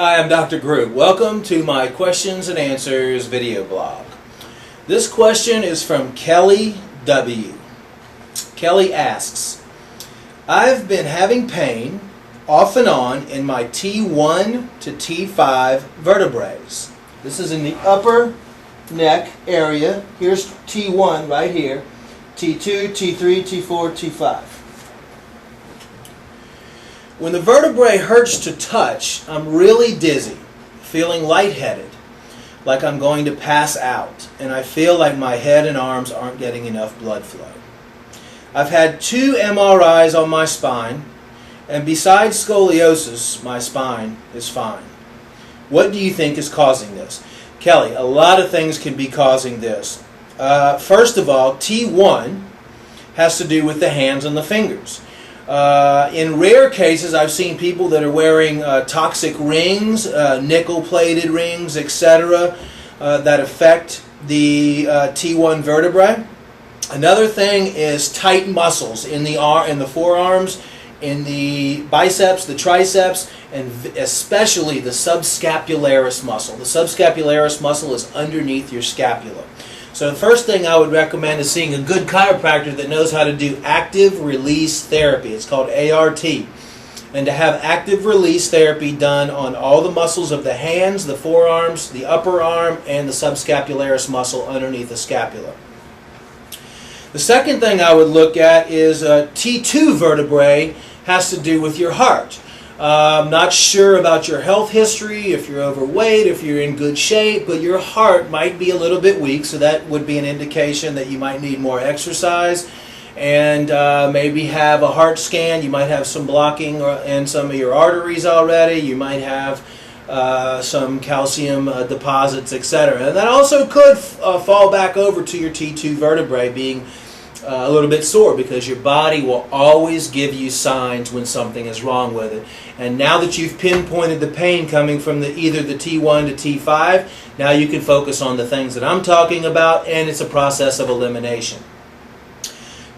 Hi, I'm Dr. Group. Welcome to my questions and answers video blog. This question is from Kelly W. Kelly asks, I've been having pain off and on in my T1 to T5 vertebrae. This is in the upper neck area. Here's T1 right here, T2, T3, T4, T5. When the vertebrae hurts to touch, I'm really dizzy, feeling lightheaded, like I'm going to pass out, and I feel like my head and arms aren't getting enough blood flow. I've had 2 MRIs on my spine, and besides scoliosis, my spine is fine. What do you think is causing this? Kelly, a lot of things can be causing this. First of all, T1 has to do with the hands and the fingers. In rare cases, I've seen people that are wearing toxic rings, nickel-plated rings, etc., that affect the T1 vertebrae. Another thing is tight muscles in the forearms, in the biceps, the triceps, and especially the subscapularis muscle. The subscapularis muscle is underneath your scapula. So the first thing I would recommend is seeing a good chiropractor that knows how to do active release therapy. It's called ART. And to have active release therapy done on all the muscles of the hands, the forearms, the upper arm, and the subscapularis muscle underneath the scapula. The second thing I would look at is T2 vertebrae has to do with your heart. I'm not sure about your health history, if you're overweight, if you're in good shape, but your heart might be a little bit weak, so that would be an indication that you might need more exercise and maybe have a heart scan. You might have some blocking in some of your arteries already. You might have some calcium deposits, etc. And that also could fall back over to your T2 vertebrae being a little bit sore, because your body will always give you signs when something is wrong with it. And now that you've pinpointed the pain coming from either the T1 to T5, now you can focus on the things that I'm talking about, and it's a process of elimination.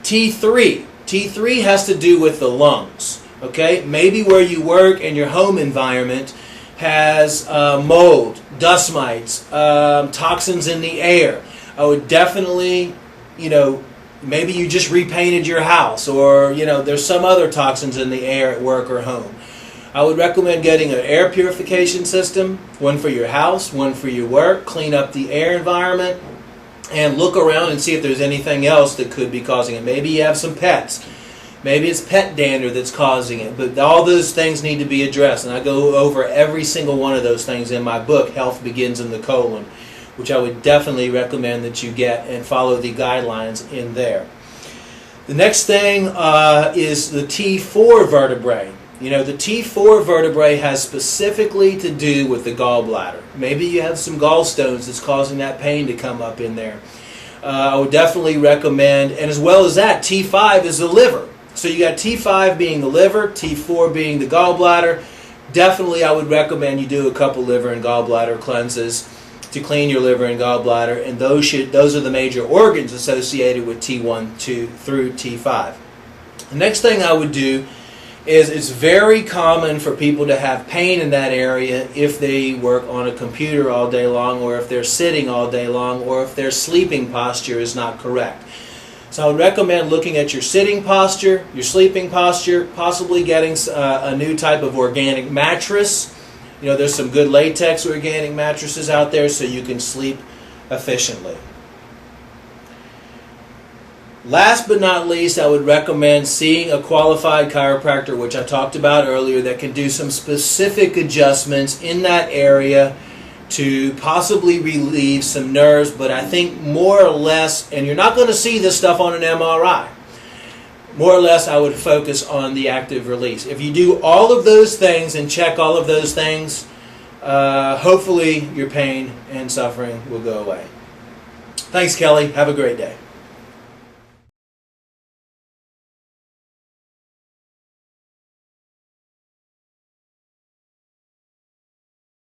T3. T3 has to do with the lungs. Okay, maybe where you work and your home environment has mold, dust mites, toxins in the air. I would definitely, maybe you just repainted your house, or there's some other toxins in the air at work or home. I would recommend getting an air purification system, one for your house, one for your work. Clean up the air environment and look around and see if there's anything else that could be causing it. Maybe you have some pets. Maybe it's pet dander that's causing it. But all those things need to be addressed. And I go over every single one of those things in my book, Health Begins in the Colon, which I would definitely recommend that you get and follow the guidelines in there. The next thing is the T4 vertebrae. The T4 vertebrae has specifically to do with the gallbladder. Maybe you have some gallstones that's causing that pain to come up in there. I would definitely recommend, and as well as that, T5 is the liver. So you got T5 being the liver, T4 being the gallbladder. Definitely I would recommend you do a couple liver and gallbladder cleanses to clean your liver and gallbladder, and those are the major organs associated with T1 through T5. The next thing I would do is, it's very common for people to have pain in that area if they work on a computer all day long, or if they're sitting all day long, or if their sleeping posture is not correct. So I would recommend looking at your sitting posture, your sleeping posture, possibly getting a new type of organic mattress. There's some good latex organic mattresses out there so you can sleep efficiently. Last but not least, I would recommend seeing a qualified chiropractor, which I talked about earlier, that can do some specific adjustments in that area to possibly relieve some nerves. But I think more or less, and you're not going to see this stuff on an MRI, more or less I would focus on the active release. If you do all of those things and check all of those things, hopefully your pain and suffering will go away. Thanks, Kelly. Have a great day.